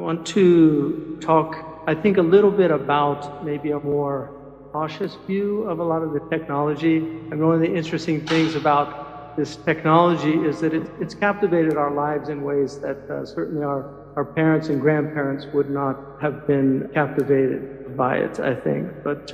want to talk, I think, a little bit about maybe a more cautious view of a lot of the technology. And one of the interesting things about this technology is that it's captivated our lives in ways that certainly our parents and grandparents would not have been captivated by it, I think. But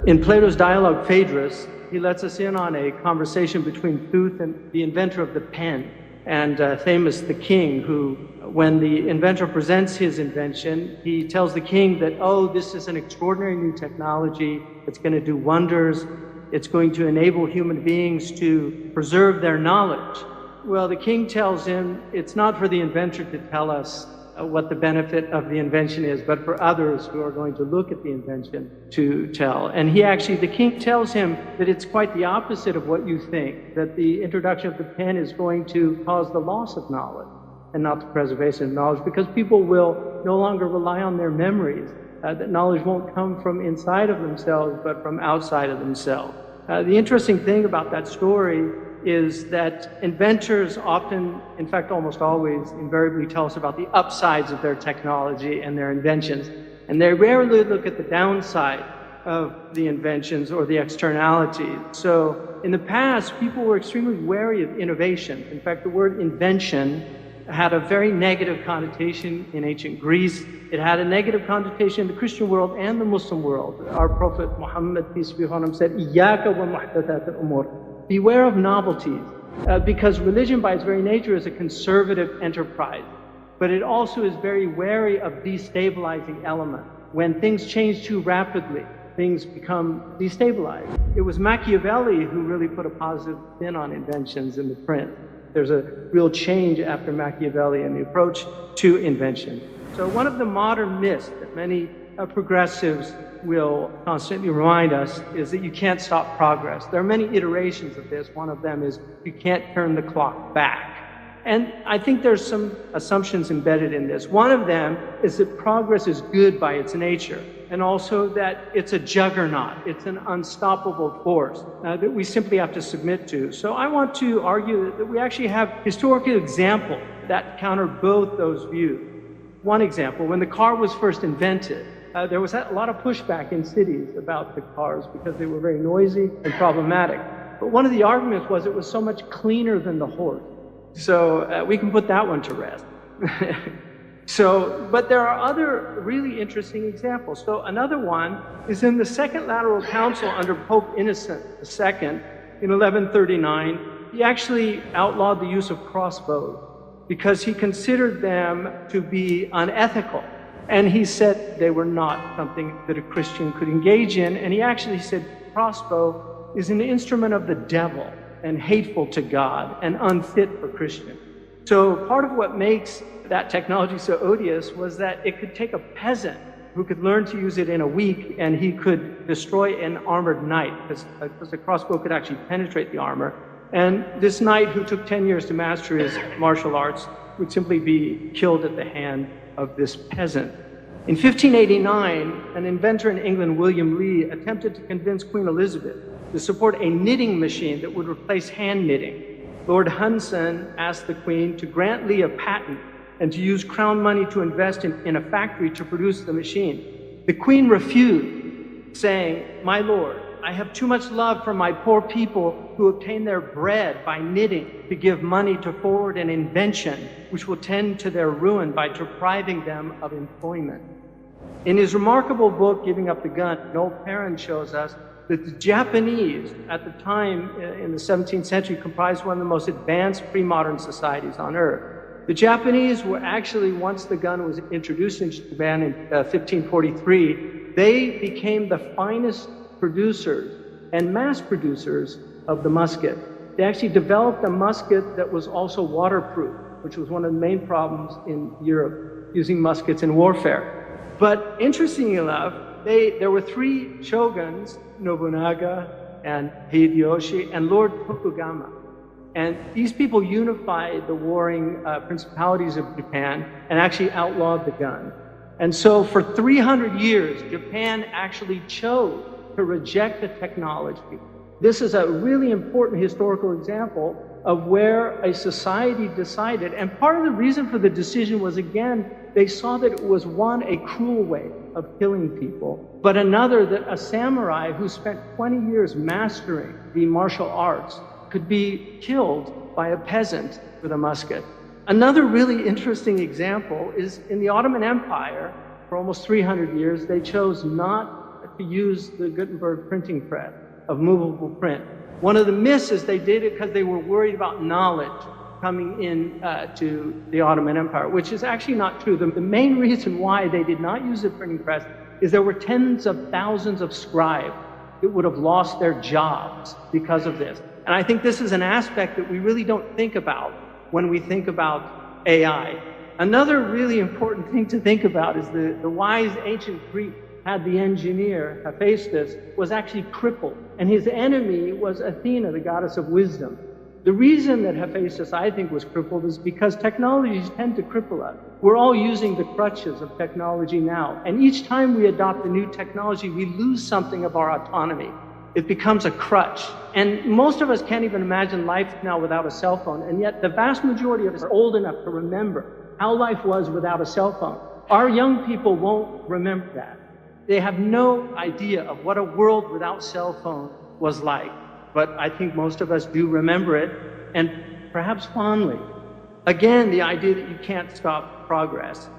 in Plato's dialogue, Phaedrus, he lets us in on a conversation between Thuth and the inventor of the pen, and Thamus the king, who, when the inventor presents his invention, he tells the king that, oh, this is an extraordinary new technology. It's going to do wonders. It's going to enable human beings to preserve their knowledge. Well, the king tells him it's not for the inventor to tell us what the benefit of the invention is, but for others who are going to look at the invention to tell. And the king tells him that it's quite the opposite of what you think, that the introduction of the pen is going to cause the loss of knowledge and not the preservation of knowledge, because people will no longer rely on their memories, that knowledge won't come from inside of themselves, but from outside of themselves. The interesting thing about that story is that inventors often, in fact almost always, invariably tell us about the upsides of their technology and their inventions. And they rarely look at the downside of the inventions or the externalities. So in the past, people were extremely wary of innovation. In fact, the word invention had a very negative connotation in ancient Greece. It had a negative connotation in the Christian world and the Muslim world. Our Prophet Muhammad, peace be upon him, said, "Iyaka wa muhdathat al-umur." Beware of novelties, because religion by its very nature is a conservative enterprise, but it also is very wary of destabilizing elements. When things change too rapidly, things become destabilized. It was Machiavelli who really put a positive spin on inventions in the print. There's a real change after Machiavelli in the approach to invention. So one of the modern myths that many progressives will constantly remind us is that you can't stop progress. There are many iterations of this. One of them is you can't turn the clock back. And I think there's some assumptions embedded in this. One of them is that progress is good by its nature, and also that it's a juggernaut. It's an unstoppable force that we simply have to submit to. So I want to argue that we actually have historical examples that counter both those views. One example, when the car was first invented, there was a lot of pushback in cities about the cars because they were very noisy and problematic. But one of the arguments was it was so much cleaner than the horse. So we can put that one to rest. But there are other really interesting examples. So another one is in the Second Lateral Council under Pope Innocent II in 1139. He actually outlawed the use of crossbows because he considered them to be unethical. And he said they were not something that a Christian could engage in. And he actually said crossbow is an instrument of the devil and hateful to God and unfit for Christians. So part of what makes that technology so odious was that it could take a peasant who could learn to use it in a week, and he could destroy an armored knight, because a crossbow could actually penetrate the armor. And this knight, who took 10 years to master his martial arts, would simply be killed at the hand of this peasant. In 1589, an inventor in England, William Lee, attempted to convince Queen Elizabeth to support a knitting machine that would replace hand knitting. Lord Hudson asked the Queen to grant Lee a patent and to use crown money to invest in a factory to produce the machine. The Queen refused, saying, "My lord, I have too much love for my poor people who obtain their bread by knitting to give money to forward an invention which will tend to their ruin by depriving them of employment." In his remarkable book, Giving Up the Gun, Noel Perrin shows us that the Japanese, at the time in the 17th century, comprised one of the most advanced pre-modern societies on earth. The Japanese were actually, once the gun was introduced in Japan in 1543, they became the finest producers and mass producers of the musket. They actually developed a musket that was also waterproof, which was one of the main problems in Europe, using muskets in warfare. But interestingly enough, there were three shoguns, Nobunaga and Hideyoshi and Lord Tokugawa. And these people unified the warring principalities of Japan and actually outlawed the gun. And so for 300 years, Japan actually chose to reject the technology. This is a really important historical example of where a society decided, and part of the reason for the decision was, again, they saw that it was one, a cruel way of killing people, but another, that a samurai who spent 20 years mastering the martial arts could be killed by a peasant with a musket. Another really interesting example is in the Ottoman Empire, for almost 300 years, they chose not to use the Gutenberg printing press of movable print. One of the myths is they did it because they were worried about knowledge coming in to the Ottoman Empire, which is actually not true. The main reason why they did not use the printing press is there were tens of thousands of scribes that would have lost their jobs because of this. And I think this is an aspect that we really don't think about when we think about AI. Another really important thing to think about is the wise ancient Greek had the engineer, Hephaestus, was actually crippled. And his enemy was Athena, the goddess of wisdom. The reason that Hephaestus, I think, was crippled is because technologies tend to cripple us. We're all using the crutches of technology now. And each time we adopt a new technology, we lose something of our autonomy. It becomes a crutch. And most of us can't even imagine life now without a cell phone. And yet the vast majority of us are old enough to remember how life was without a cell phone. Our young people won't remember that. They have no idea of what a world without cell phone was like. But I think most of us do remember it, and perhaps fondly. Again, the idea that you can't stop progress.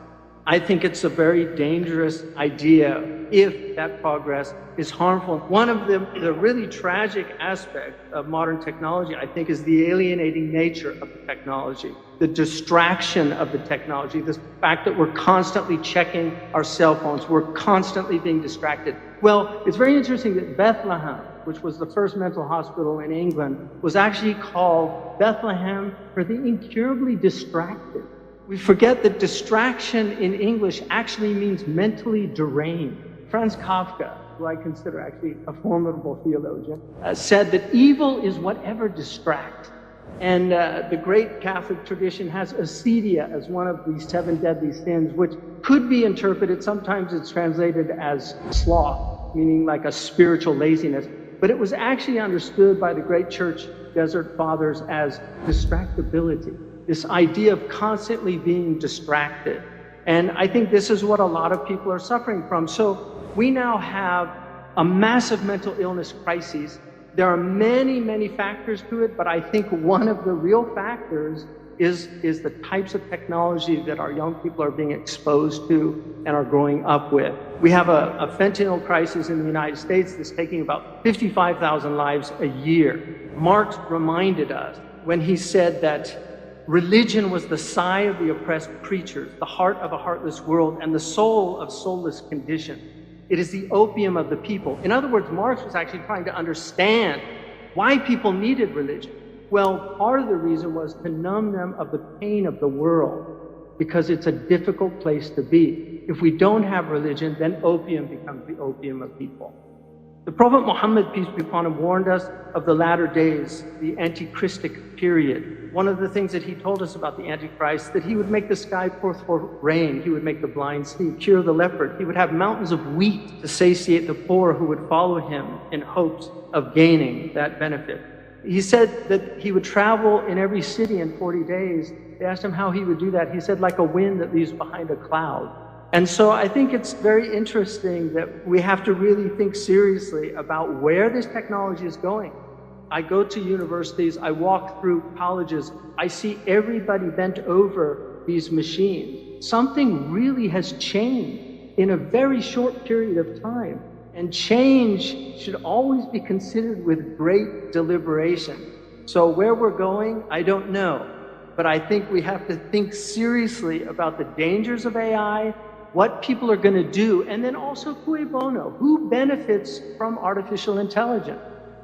I think it's a very dangerous idea if that progress is harmful. One of the really tragic aspects of modern technology, I think, is the alienating nature of the technology, the distraction of the technology, the fact that we're constantly checking our cell phones, we're constantly being distracted. Well, it's very interesting that Bethlehem, which was the first mental hospital in England, was actually called Bethlehem for the incurably distracted. We forget that distraction in English actually means mentally deranged. Franz Kafka, who I consider actually a formidable theologian, said that evil is whatever distracts. And the great Catholic tradition has acedia as one of the 7 deadly sins, which could be interpreted, sometimes it's translated as sloth, meaning like a spiritual laziness. But it was actually understood by the great church desert fathers as distractibility, this idea of constantly being distracted. And I think this is what a lot of people are suffering from. So we now have a massive mental illness crisis. There are many, many factors to it, but I think one of the real factors is the types of technology that our young people are being exposed to and are growing up with. We have a fentanyl crisis in the United States that's taking about 55,000 lives a year. Marx reminded us when he said that religion was the sigh of the oppressed creatures, the heart of a heartless world, and the soul of soulless condition. It is the opium of the people. In other words, Marx was actually trying to understand why people needed religion. Well, part of the reason was to numb them of the pain of the world, because it's a difficult place to be. If we don't have religion, then opium becomes the opium of people. The Prophet Muhammad, peace be upon him, warned us of the latter days, the antichristic period. One of the things that he told us about the Antichrist, that he would make the sky pour forth rain, he would make the blind see, cure the leopard, he would have mountains of wheat to satiate the poor who would follow him in hopes of gaining that benefit. He said that he would travel in every city in 40 days. They asked him how he would do that. He said, like a wind that leaves behind a cloud. And so I think it's very interesting that we have to really think seriously about where this technology is going. I go to universities, I walk through colleges, I see everybody bent over these machines. Something really has changed in a very short period of time. And change should always be considered with great deliberation. So where we're going, I don't know. But I think we have to think seriously about the dangers of AI, what people are going to do, and then also cui bono, who benefits from artificial intelligence?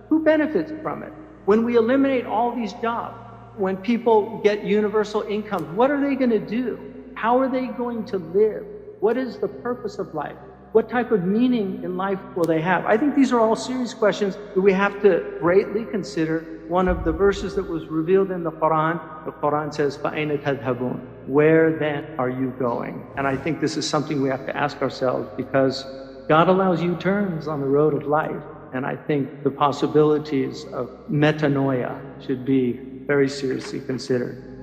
Who benefits from it? When we eliminate all these jobs, when people get universal income, what are they going to do? How are they going to live? What is the purpose of life? What type of meaning in life will they have? I think these are all serious questions that we have to greatly consider. One of the verses that was revealed in the Quran says, فَأَيْنَ تَذْهَبُونَ? Where then are you going? And I think this is something we have to ask ourselves, because God allows U-turns on the road of life. And I think the possibilities of metanoia should be very seriously considered.